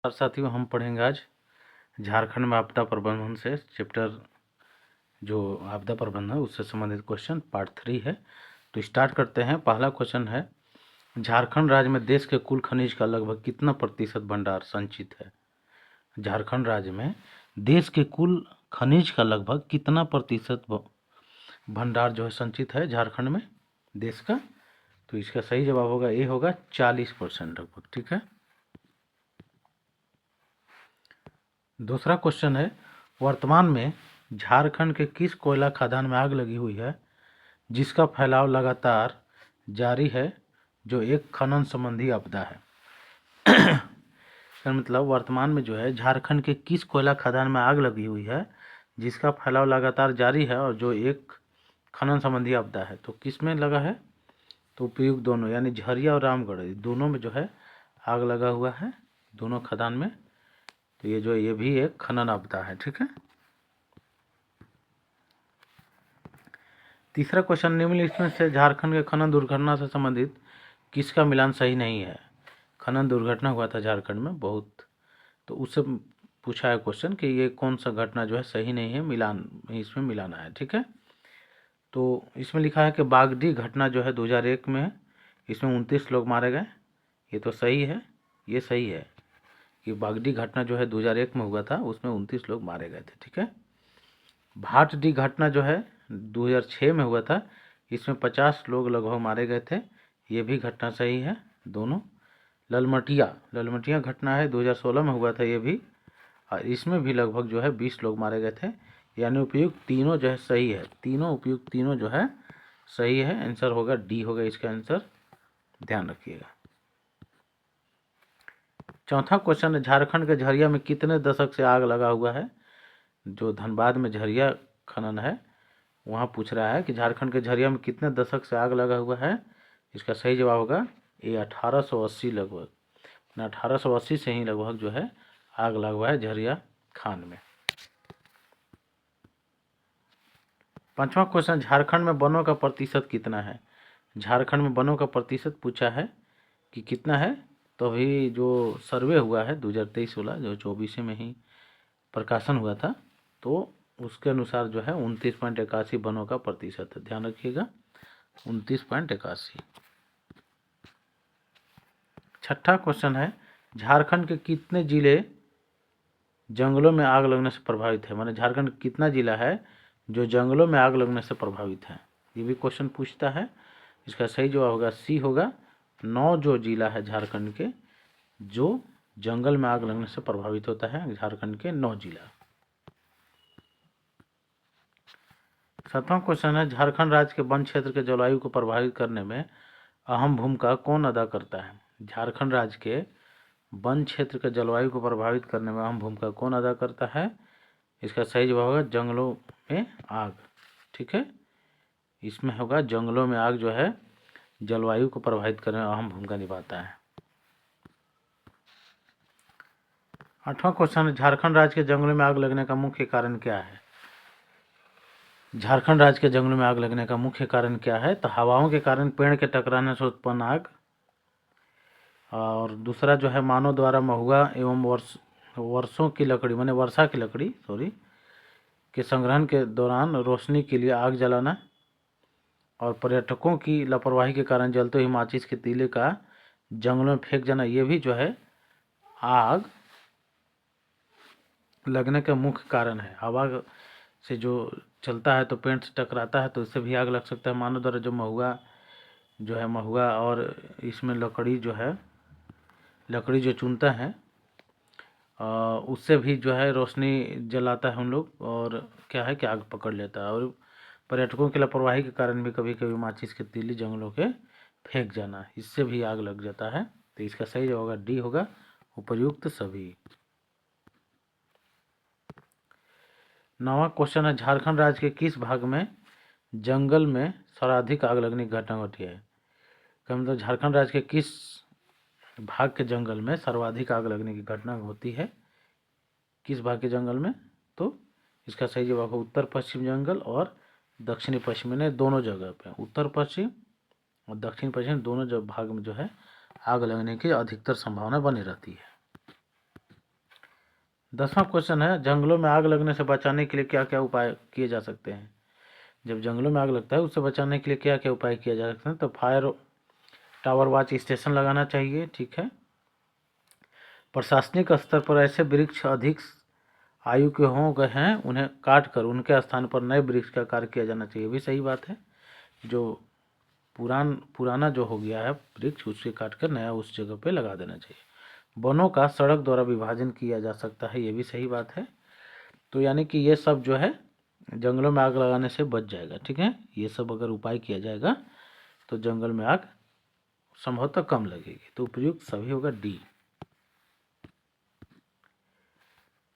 और साथियों, हम पढ़ेंगे आज झारखंड में आपदा प्रबंधन से चैप्टर जो आपदा प्रबंधन उससे संबंधित क्वेश्चन पार्ट 3 है। तो स्टार्ट करते हैं। पहला क्वेश्चन है, झारखंड राज्य में देश के कुल खनिज का लगभग कितना प्रतिशत भंडार संचित है? झारखंड राज्य में देश के कुल खनिज का लगभग कितना प्रतिशत भंडार जो है संचित है झारखंड में देश का? तो इसका सही जवाब होगा ए होगा 40% लगभग। ठीक है। दूसरा क्वेश्चन है, वर्तमान में झारखंड के किस कोयला खदान में आग लगी हुई है जिसका फैलाव लगातार जारी है, जो एक खनन संबंधी आपदा है? मतलब वर्तमान में जो है झारखंड के किस कोयला खदान में आग लगी हुई है जिसका फैलाव लगातार जारी है और जो एक खनन संबंधी आपदा है? तो किस में लगा है? तो उपयुक्त दोनों, यानी झरिया और रामगढ़ दोनों में जो है आग लगा हुआ है, दोनों खदान में। तो ये भी एक खनन आपदा है। ठीक है। तीसरा क्वेश्चन, निम्नलिखित में से झारखंड के खनन दुर्घटना से संबंधित किसका मिलान सही नहीं है? खनन दुर्घटना हुआ था झारखंड में बहुत, तो उससे पूछा है क्वेश्चन कि ये कौन सा घटना जो है सही नहीं है, मिलान इसमें मिलाना है। ठीक है। तो इसमें लिखा है कि बागडी घटना जो है 2001 में है, इसमें 29 लोग मारे गए। ये तो सही है, ये सही है कि बागडी घटना जो है 2001 में हुआ था, उसमें 29 लोग मारे गए थे। ठीक है। भाटडी घटना जो है 2006 में हुआ था, इसमें 50 लोग लगभग मारे गए थे। ये भी घटना सही है दोनों। ललमटिया घटना है 2016 में हुआ था, ये भी, और इसमें भी लगभग जो है 20 लोग मारे गए थे। यानी उपयुक्त तीनों जो है सही है, तीनों उपयुक्त तीनों जो है सही है। आंसर होगा डी होगा इसका आंसर, ध्यान रखिएगा। चौथा क्वेश्चन है, झारखंड के झरिया में कितने दशक से आग लगा हुआ है? जो धनबाद में झरिया खनन है वहाँ पूछ रहा है कि झारखंड के झरिया में कितने दशक से आग लगा हुआ है। इसका सही जवाब होगा ये 1880 लगभग, 1880 से ही लगभग जो है आग लगा हुआ है झरिया खान में। पांचवा क्वेश्चन, झारखंड में वनों का प्रतिशत कितना है? झारखंड में वनों का प्रतिशत पूछा है कि कितना है। तो अभी जो सर्वे हुआ है 2023 वाला, जो 24 में ही प्रकाशन हुआ था, तो उसके अनुसार जो है 29.81 वनों का प्रतिशत है। ध्यान रखिएगा 29.81। छठा क्वेश्चन है, झारखंड के कितने जिले जंगलों में आग लगने से प्रभावित है? माने झारखंड कितना जिला है जो जंगलों में आग लगने से प्रभावित है? ये भी क्वेश्चन पूछता है। इसका सही जवाब होगा सी होगा, 9 जो जिला है झारखंड के जो जंगल में आग लगने से प्रभावित होता है, झारखंड के 9 जिला। सातवां क्वेश्चन है, झारखंड राज्य के वन क्षेत्र के जलवायु को प्रभावित करने में अहम भूमिका कौन अदा करता है? झारखंड राज्य के वन क्षेत्र के जलवायु को प्रभावित करने में अहम भूमिका कौन अदा करता है? इसका सही जवाब होगा जंगलों में आग। ठीक है। इसमें होगा जंगलों में आग जो है जलवायु को प्रभावित करने में अहम भूमिका निभाता है। आठवां क्वेश्चन है, झारखंड राज्य के जंगलों में आग लगने का मुख्य कारण क्या है? झारखंड राज्य के जंगलों में आग लगने का मुख्य कारण क्या है? तो हवाओं के कारण पेड़ के टकराने से उत्पन्न आग, और दूसरा जो है मानव द्वारा महुआ एवं वर्षों की लकड़ी, माने वर्षा की लकड़ी के संग्रहण के दौरान रोशनी के लिए आग जलाना, और पर्यटकों की लापरवाही के कारण जलते हुए माचिस के तीले का जंगलों में फेंक जाना, ये भी जो है आग लगने का मुख्य कारण है। हवा से जो चलता है तो पेड़ से टकराता है तो इससे भी आग लग सकता है। मानव द्वारा जो महुआ और इसमें लकड़ी जो चुनता है उससे भी जो है रोशनी जलाता है हम लोग, और क्या है कि आग पकड़ लेता है। और पर्यटकों की लापरवाही के कारण भी कभी कभी माचिस के तीली जंगलों के फेंक जाना, इससे भी आग लग जाता है। तो इसका सही जवाब होगा डी होगा, उपयुक्त सभी। नौवां क्वेश्चन है, झारखंड राज्य के किस भाग में जंगल में सर्वाधिक आग लगने की घटना घटी है? मतलब झारखंड राज्य के किस भाग के जंगल में सर्वाधिक आग लगने की घटना होती है? किस भाग के जंगल में? तो इसका सही जवाब है उत्तर पश्चिम जंगल और दक्षिणी पश्चिम, ने दोनों जगह पे, उत्तर पश्चिम और दक्षिण पश्चिम दोनों भाग में जो है आग लगने की अधिकतर संभावना बनी रहती है। 10वां क्वेश्चन है, जंगलों में आग लगने से बचाने के लिए क्या क्या उपाय किए जा सकते हैं। जब जंगलों में आग लगता है उससे बचाने के लिए क्या क्या उपाय किए जा सकते हैं। तो फायर टावर वॉच स्टेशन लगाना चाहिए, ठीक है। प्रशासनिक स्तर पर ऐसे वृक्ष अधिक आयु के हो गए हैं उन्हें काट कर उनके स्थान पर नए वृक्ष का कार्य किया जाना चाहिए, भी सही बात है। जो पुराना जो हो गया है वृक्ष उससे काट कर नया उस जगह पे लगा देना चाहिए। वनों का सड़क द्वारा विभाजन किया जा सकता है, ये भी सही बात है। तो यानी कि ये सब जो है जंगलों में आग लगाने से बच जाएगा, ठीक है। ये सब अगर उपाय किया जाएगा तो जंगल में आग संभवतः कम लगेगी। तो उपयुक्त सभी होगा डी।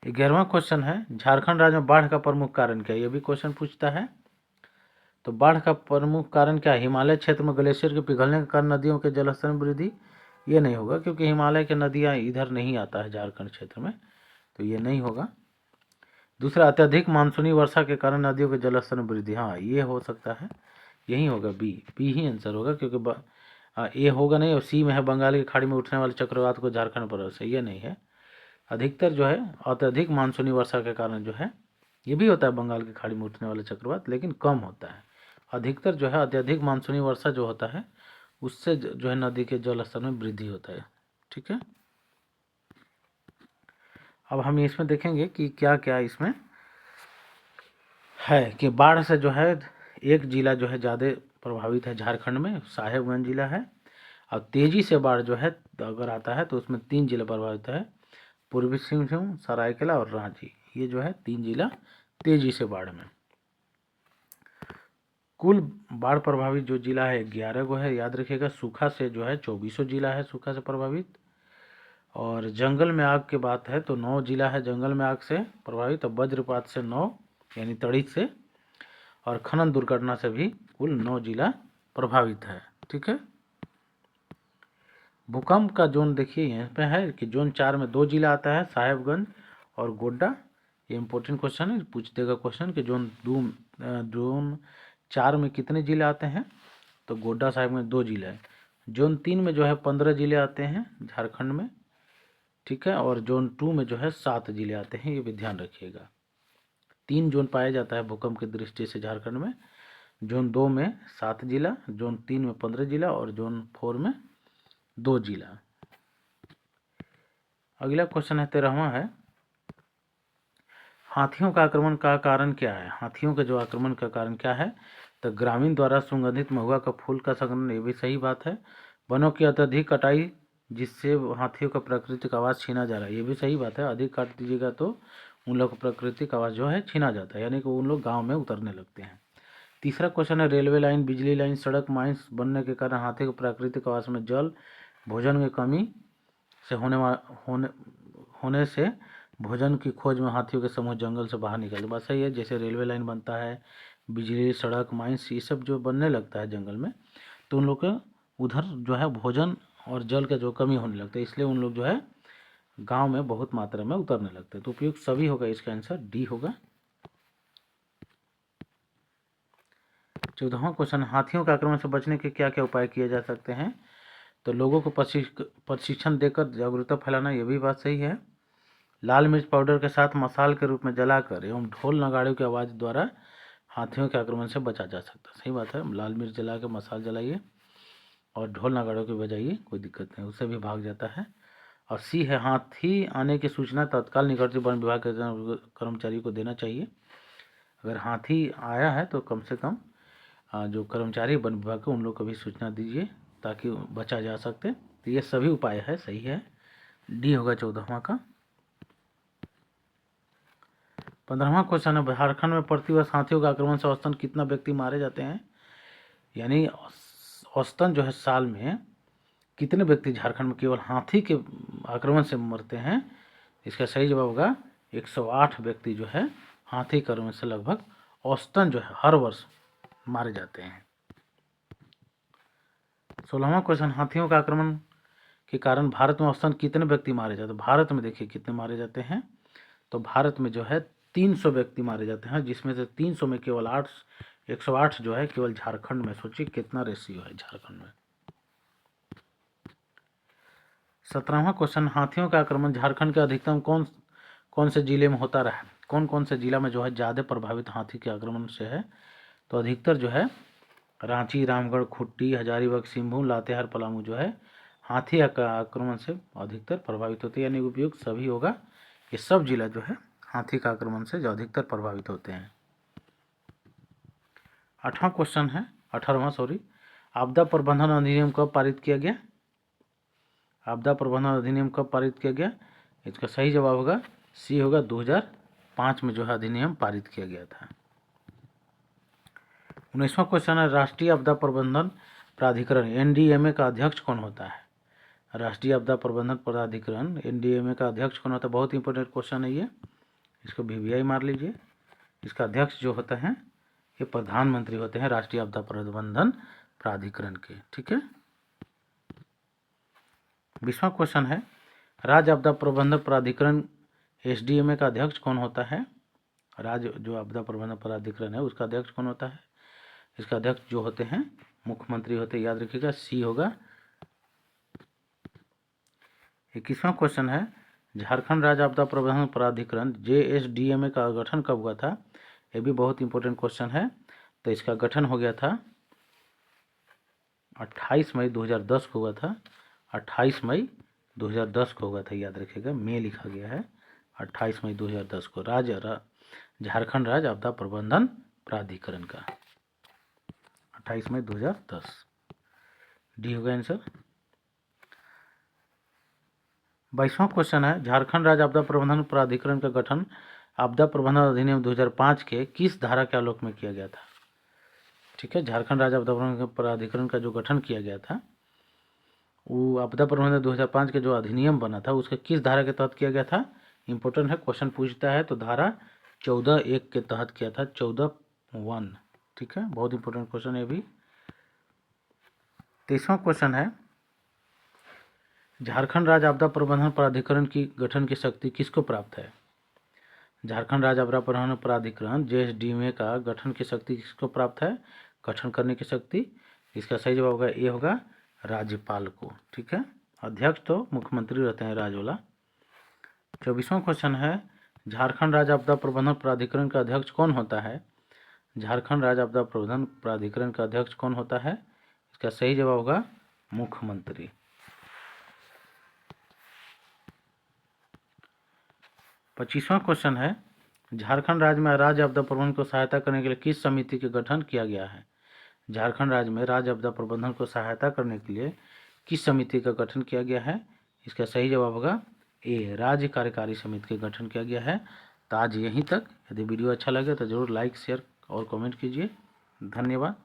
11वां क्वेश्चन है, झारखंड राज्य में बाढ़ का प्रमुख कारण क्या है। ये भी क्वेश्चन पूछता है। तो बाढ़ का प्रमुख कारण क्या है। हिमालय क्षेत्र में ग्लेशियर के पिघलने के कारण नदियों के जलस्तर में वृद्धि, ये नहीं होगा क्योंकि हिमालय की नदियाँ इधर नहीं आता है झारखंड क्षेत्र में, तो ये नहीं होगा। दूसरा, अत्यधिक मानसूनी वर्षा के कारण नदियों के जलस्तर में वृद्धि, हाँ ये हो सकता है, यही होगा बी। बी ही आंसर होगा क्योंकि ए होगा नहीं, और सी में है बंगाल की खाड़ी में उठने वाले चक्रवात को झारखंड पर असर, ये नहीं है। अधिकतर जो है अत्यधिक मानसूनी वर्षा के कारण जो है, ये भी होता है बंगाल की खाड़ी में उठने वाला चक्रवात, लेकिन कम होता है। अधिकतर जो है अत्यधिक मानसूनी वर्षा जो होता है उससे जो है नदी के जल स्तर में वृद्धि होता है, ठीक है। अब हम इसमें देखेंगे कि क्या क्या इसमें है कि बाढ़ से जो है एक जिला जो है ज़्यादा प्रभावित है झारखंड में, साहेबगंज जिला है। और तेज़ी से बाढ़ जो है अगर आता है तो उसमें 3 जिला प्रभावित है, पूर्वी सिंहभूम, सरायकेला और रांची। ये जो है 3 जिला तेज़ी से बाढ़ में। कुल बाढ़ प्रभावित जो जिला है 11 गो है, याद रखिएगा। सूखा से जो है 2400 जिला है सूखा से प्रभावित। और जंगल में आग की बात है तो 9 जिला है जंगल में आग से प्रभावित, और वज्रपात से 9 यानी तड़ित से, और खनन दुर्घटना से भी कुल 9 जिला प्रभावित है, ठीक है। भूकंप का जोन देखिए यहाँ पे है कि जोन 4 में 2 जिला आता है, साहेबगंज और गोड्डा। ये इंपॉर्टेंट क्वेश्चन है, पूछ देगा क्वेश्चन कि जोन 4 में कितने जिले आते हैं। तो गोड्डा साहेबगंज 2 जिले हैं। जोन 3 में जो है 15 जिले आते हैं झारखंड में, ठीक है। और जोन 2 में जो है 7 जिले आते हैं, ये भी ध्यान रखिएगा। 3 जोन पाया जाता है भूकंप की दृष्टि से झारखंड में। जोन 2 में 7 जिला, जोन 3 में 15 जिला और जोन 4 में 2 जिला। अगला क्वेश्चन है 13वां है, हाथियों का आक्रमण का कारण क्या है। हाथियों के जो आक्रमण का कारण क्या है। तो ग्रामीण द्वारा सुगंधित महुआ का फूल का संग्रहण, ये भी सही बात है। वनों की अत्यधिक कटाई जिससे हाथियों का प्राकृतिक आवास छीना जा रहा है, ये भी सही बात है। अधिक काट दीजिएगा तो उन लोग का प्राकृतिक आवास जो है छीना जाता है, यानी कि उन लोग गाँव में उतरने लगते हैं। तीसरा क्वेश्चन है, रेलवे लाइन, बिजली लाइन, सड़क, माइंस बनने के कारण हाथी के प्राकृतिक आवास में जल भोजन की कमी से होने से भोजन की खोज में हाथियों के समूह जंगल से बाहर निकलते। बात सही है। जैसे रेलवे लाइन बनता है, बिजली, सड़क, माइंस, ये सब जो बनने लगता है जंगल में, तो उन लोग के उधर जो है भोजन और जल का जो कमी होने लगता है, इसलिए उन लोग जो है गांव में बहुत मात्रा में उतरने लगते हैं। तो उपयुक्त सभी होगा, इसका आंसर डी होगा। 14वां क्वेश्चन, हाथियों के आक्रमण से बचने के क्या क्या उपाय किए जा सकते हैं। तो लोगों को प्रशिक्षण देकर जागरूकता फैलाना, ये भी बात सही है। लाल मिर्च पाउडर के साथ मसाल के रूप में जलाकर एवं ढोल नगाड़ों की आवाज़ द्वारा हाथियों के आक्रमण से बचा जा सकता है, सही बात है। लाल मिर्च जला के मसाल जलाइए और ढोल नगाड़ों की बजाइए, कोई दिक्कत नहीं, उससे भी भाग जाता है। और सी है, हाथी आने की सूचना तत्काल निकटवर्ती वन विभाग के कर्मचारी को देना चाहिए। अगर हाथी आया है तो कम से कम जो कर्मचारी वन विभाग के उन लोग को भी सूचना दीजिए ताकि बचा जा सके। तो ये सभी उपाय है, सही है, डी होगा 14वां का। 15वां क्वेश्चन है, झारखंड में प्रतिवर्ष हाथियों के आक्रमण से औसतन कितना व्यक्ति मारे जाते हैं। यानी औसतन जो है साल में कितने व्यक्ति झारखंड में केवल हाथी के आक्रमण से मरते हैं। इसका सही जवाब होगा 108 व्यक्ति जो है हाथी के आक्रमण से लगभग औसतन जो है हर वर्ष मारे जाते हैं। 16वां क्वेश्चन, हाथियों का आक्रमण के कारण भारत में औसतन कितने व्यक्ति मारे जाते हैं। भारत में देखिए कितने मारे जाते हैं। तो भारत में जो है 300 व्यक्ति मारे जाते हैं, जिसमें से 300 में केवल 108 जो है केवल झारखंड में। सोचिए कितना रेशियो है झारखंड में। 17वां क्वेश्चन, हाथियों का आक्रमण झारखंड के अधिकतम कौन से जिले में होता रहा, कौन से जिला में जो है ज़्यादा प्रभावित हाथी के आक्रमण से है, तो अधिकतर जो है रांची, रामगढ़, खुट्टी, हजारीबाग, सिंहभूम, लातेहार, पलामू जो है हाथी का आक्रमण से अधिकतर प्रभावित होते हैं, यानी उपयुक्त सभी होगा। ये सब जिला जो है हाथी का आक्रमण से जो अधिकतर प्रभावित होते हैं। 18वां क्वेश्चन है, 18वां आपदा प्रबंधन अधिनियम कब पारित किया गया? आपदा प्रबंधन अधिनियम कब पारित किया गया? इसका सही जवाब होगा सी होगा 2005 में जो है अधिनियम पारित किया गया था। 19वां क्वेश्चन है, राष्ट्रीय आपदा प्रबंधन प्राधिकरण एनडीएमए का अध्यक्ष कौन होता है? राष्ट्रीय आपदा प्रबंधन प्राधिकरण एनडीएमए का अध्यक्ष कौन होता है? बहुत इंपॉर्टेंट क्वेश्चन है ये, इसको वीवीआई मार लीजिए। इसका अध्यक्ष जो होता है ये प्रधानमंत्री होते हैं राष्ट्रीय आपदा प्रबंधन प्राधिकरण के, ठीक है। 20वां क्वेश्चन है, राज्य आपदा प्रबंधन प्राधिकरण एसडीएमए का अध्यक्ष कौन होता है? राज्य जो आपदा प्रबंधन प्राधिकरण है उसका अध्यक्ष कौन होता है? इसका अध्यक्ष जो होते हैं मुख्यमंत्री होते हैं, याद रखिएगा सी होगा। 21वां क्वेश्चन है, झारखंड राज्य आपदा प्रबंधन प्राधिकरण जेएसडीएमए का गठन कब हुआ था? ये भी बहुत इंपॉर्टेंट क्वेश्चन है। तो इसका गठन हो गया था 28 मई 2010 को हुआ था। 28 मई 2010 को हुआ था, याद रखिएगा, मई लिखा गया है, 28 मई 2010 को झारखंड राज्य आपदा प्रबंधन प्राधिकरण का 28 मई 2010, डी होगा आंसर। 22वां क्वेश्चन है, झारखंड राज्य आपदा प्रबंधन प्राधिकरण का गठन आपदा प्रबंधन अधिनियम 2005 के किस धारा के आलोक में किया गया था? ठीक है, झारखंड राज्य आपदा प्रबंधन प्राधिकरण का जो गठन किया गया था वो आपदा प्रबंधन 2005 के जो अधिनियम बना था उसके किस धारा के तहत किया गया था? इंपॉर्टेंट है, क्वेश्चन पूछता है, तो धारा 14(1) के तहत किया था, 14(1), ठीक है, बहुत इंपॉर्टेंट क्वेश्चन है भी। 23वां क्वेश्चन है, झारखंड राज्य आपदा प्रबंधन प्राधिकरण की गठन की शक्ति किसको प्राप्त है? झारखंड राज्य आपदा प्रबंधन प्राधिकरण जेएसडीएमए का गठन की शक्ति किसको प्राप्त है? गठन करने की शक्ति। इसका सही जवाब होगा ये होगा राज्यपाल को, ठीक है। अध्यक्ष तो मुख्यमंत्री रहते हैं राज्य वाला। 24वां क्वेश्चन है, झारखंड राज्य आपदा प्रबंधन प्राधिकरण का अध्यक्ष कौन होता है? झारखंड राज्य आपदा प्रबंधन प्राधिकरण का अध्यक्ष कौन होता है? इसका सही जवाब होगा मुख्यमंत्री। 25वां क्वेश्चन है, झारखंड राज्य में राज्य आपदा प्रबंधन को सहायता करने के लिए किस समिति के गठन किया गया है? झारखंड राज्य में राज्य आपदा प्रबंधन को सहायता करने के लिए किस समिति का गठन किया गया है? इसका सही जवाब होगा ए, राज्य कार्यकारी समिति का गठन किया गया है। तो आज यहीं तक। यदि वीडियो अच्छा लगे तो जरूर लाइक, शेयर और कमेंट कीजिए। धन्यवाद।